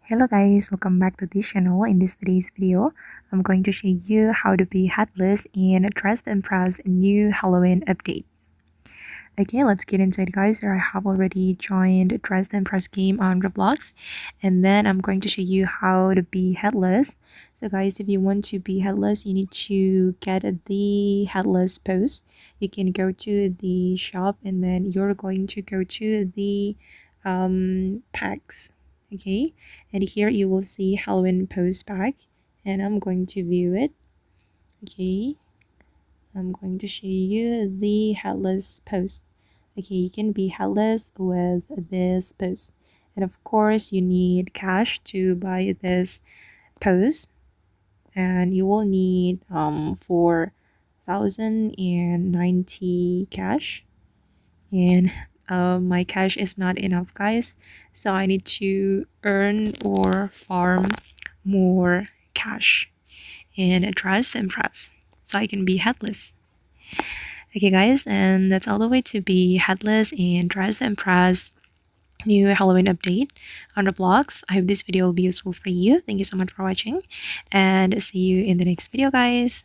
Hello guys, welcome back to this channel. In today's video, I'm going to show you how to be headless in Dress to Impress new Halloween update. Okay, let's get into it guys. So I have already joined Dress to Impress game on Roblox, and then I'm going to show you how to be headless. So guys, if you want to be headless, you need to get the headless post. You can go to the shop and then you're going to go to the packs. Okay, and here you will see Halloween post pack, and I'm going to view it. Okay, I'm going to show you the headless post. Okay, you can be headless with this post, and of course you need cash to buy this post, and you will need 4,090 cash, and my cash is not enough guys, so I need to earn or farm more cash and Dress to Impress so I can be headless. Okay guys, and that's all the way to be headless and Dress to Impress new Halloween update on Roblox. I hope this video will be useful for you. Thank you so much for watching and see you in the next video guys.